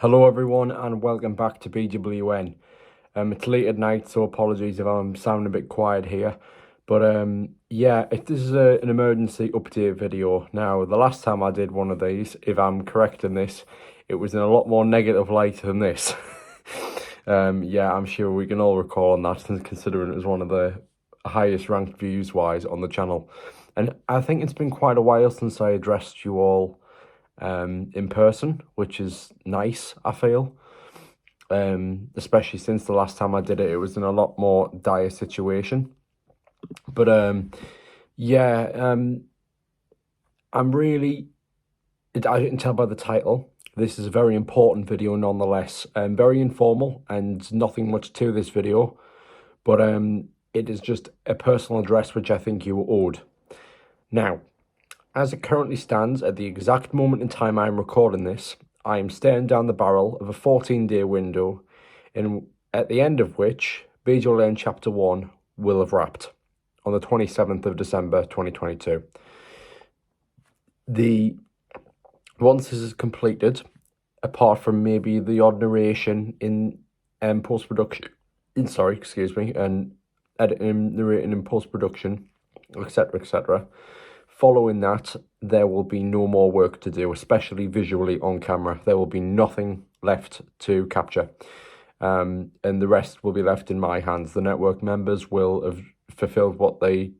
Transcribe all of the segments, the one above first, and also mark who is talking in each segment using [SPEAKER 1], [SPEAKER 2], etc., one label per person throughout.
[SPEAKER 1] Hello everyone and welcome back to BWN. It's late at night, so apologies if I'm sounding a bit quiet here. But yeah, this is an emergency update video. Now, the last time I did one of these, if I'm correct in this, it was in a lot more negative light than this. Yeah, I'm sure we can all recall on that, considering it was one of the highest ranked views-wise on the channel. And I think it's been quite a while since I addressed you all in person, which is nice, I feel. Especially since the last time I did it, it was in a lot more dire situation. But yeah, I'm really, I didn't tell by the title. This is a very important video nonetheless. Very informal and nothing much to this video. But it is just a personal address which I think you owed. Now, as it currently stands, at the exact moment in time I'm recording this, I am staring down the barrel of a 14-day window, at the end of which BWN Chapter 1 will have wrapped on the 27th of December 2022. Once this is completed, apart from maybe the odd narration in post-production, and editing, narrating in post-production, etc., etc., following that, there will be no more work to do, especially visually on camera. There will be nothing left to capture. And the rest will be left in my hands. The network members will have fulfilled what they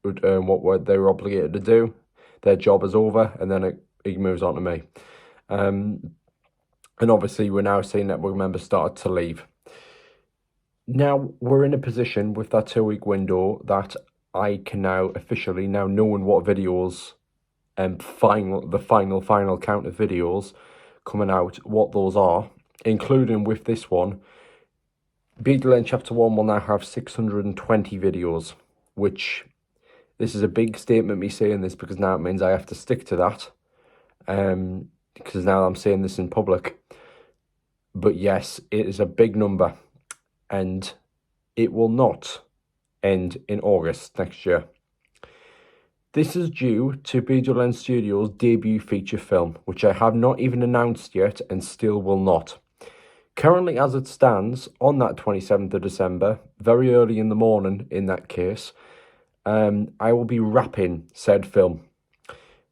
[SPEAKER 1] were obligated to do. Their job is over, and then it moves on to me. And obviously, we're now seeing network members start to leave. Now, we're in a position with that 2-week window that I can now officially, now knowing what videos and the final count of videos coming out, what those are, including with this one, BWN Chapter 1 will now have 620 videos, which, this is a big statement, me saying this, because now it means I have to stick to that, because now I'm saying this in public. But yes, it is a big number, and it will not end in August next year. This is due to BWN Studios' debut feature film, which I have not even announced yet and still will not. Currently, as it stands, on that 27th of December, very early in the morning in that case, I will be wrapping said film.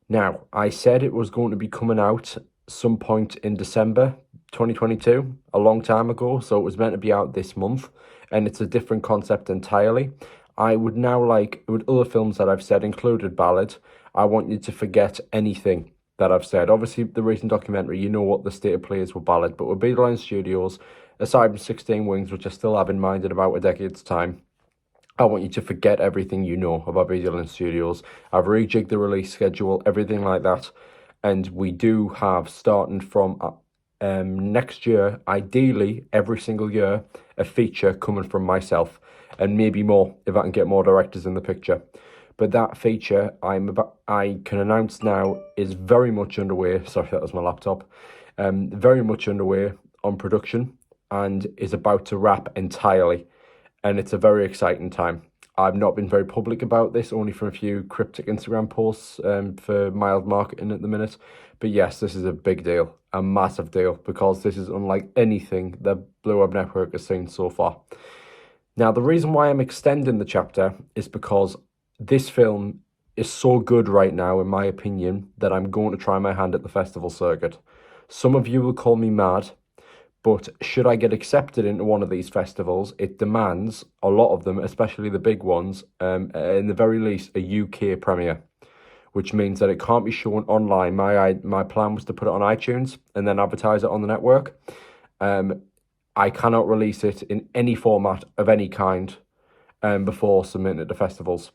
[SPEAKER 1] Now, I said it was going to be coming out some point in December 2022, a long time ago, so it was meant to be out this month, and it's a different concept entirely. I would now like, with other films that I've said, included Ballad, I want you to forget anything that I've said. Obviously, the recent documentary, you know what the state of play is with Ballad, but with BWN Studios, aside from 16 Wings, which I still have in mind in about a decade's time, I want you to forget everything you know about BWN Studios. I've rejigged the release schedule, everything like that, and we do have, starting from next year, ideally every single year, a feature coming from myself, and maybe more if I can get more directors in the picture. But that feature I can announce now is very much underway. Sorry, that was my laptop. Very much underway on production and is about to wrap entirely, and it's a very exciting time. I've not been very public about this, only from a few cryptic Instagram posts for mild marketing at the minute. But yes, this is a big deal, a massive deal, because this is unlike anything the Blue Web Network has seen so far. Now, the reason why I'm extending the chapter is because this film is so good right now, in my opinion, that I'm going to try my hand at the festival circuit. Some of you will call me mad, but should I get accepted into one of these festivals, it demands, a lot of them, especially the big ones, in the very least, a UK premiere, which means that it can't be shown online. My plan was to put it on iTunes and then advertise it on the network. I cannot release it in any format of any kind before submitting it to festivals.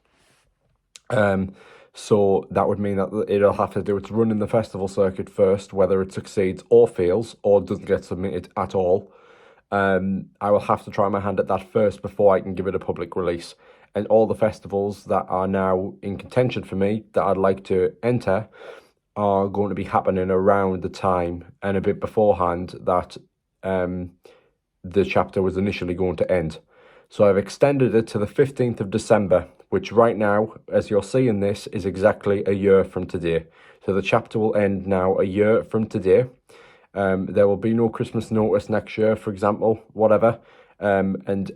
[SPEAKER 1] So that would mean that it'll have to do its run in the festival circuit first, whether it succeeds or fails or doesn't get submitted at all. I will have to try my hand at that first before I can give it a public release. And all the festivals that are now in contention for me that I'd like to enter are going to be happening around the time and a bit beforehand that the chapter was initially going to end. So I've extended it to the 15th of December, which right now, as you're seeing this, is exactly a year from today. So the chapter will end now a year from today. There will be no Christmas notice next year, for example, whatever. And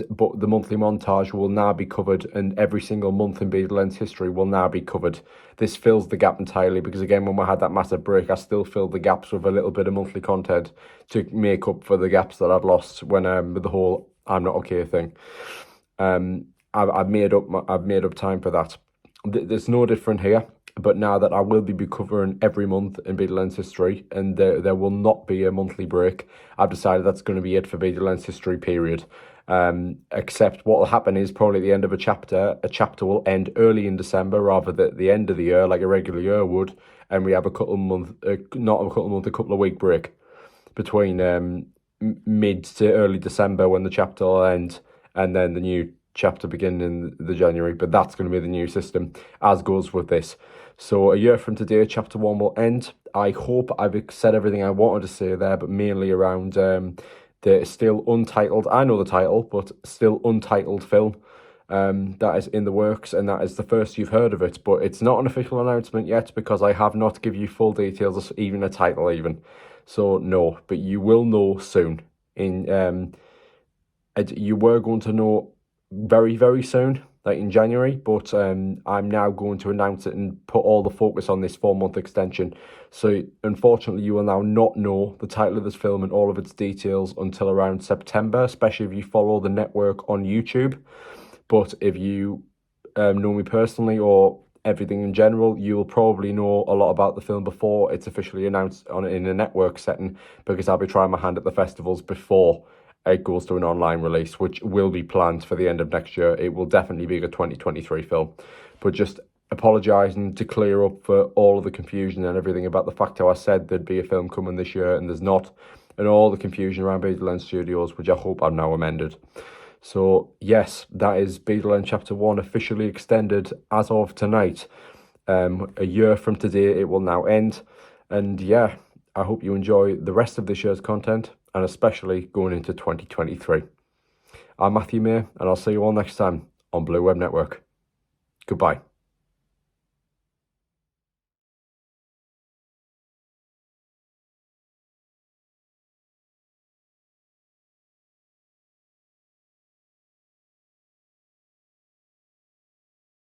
[SPEAKER 1] but the monthly montage will now be covered, and every single month in BWN's history will now be covered. This fills the gap entirely because, again, when we had that massive break, I still filled the gaps with a little bit of monthly content to make up for the gaps that I'd lost when with the whole "I'm not okay" thing. I've made up time for that. There's no different here. But now that I will be covering every month in BWN's history, and there will not be a monthly break, I've decided that's going to be it for BWN's history, period. Except what will happen is probably at the end of a chapter will end early in December rather than at the end of the year like a regular year would, and we have a couple of week break between mid to early December when the chapter will end, and then the new chapter beginning in the January. But that's going to be the new system, as goes with this. So a year from today, chapter 1 will end. I hope I've said everything I wanted to say there, but mainly around the still untitled, I know the title, but still untitled film that is in the works, and that is the first you've heard of it. But it's not an official announcement yet because I have not given you full details, even a title even. So no, but you will know soon. You were going to know very, very soon, like in January, but I'm now going to announce it and put all the focus on this 4-month extension. So unfortunately, you will now not know the title of this film and all of its details until around September, especially if you follow the network on YouTube. But if you know me personally or everything in general, you'll probably know a lot about the film before it's officially announced in a network setting, because I'll be trying my hand at the festivals before it goes to an online release, which will be planned for the end of next year. It will definitely be a 2023 film. But just apologising to clear up for all of the confusion and everything about the fact how I said there'd be a film coming this year and there's not, and all the confusion around BWN Studios, which I hope I've now amended. So yes, that is BWN Chapter 1 officially extended as of tonight. A year from today it will now end. And yeah, I hope you enjoy the rest of this year's content, and especially going into 2023. I'm Matthew May, and I'll see you all next time on Blue Web Network. Goodbye.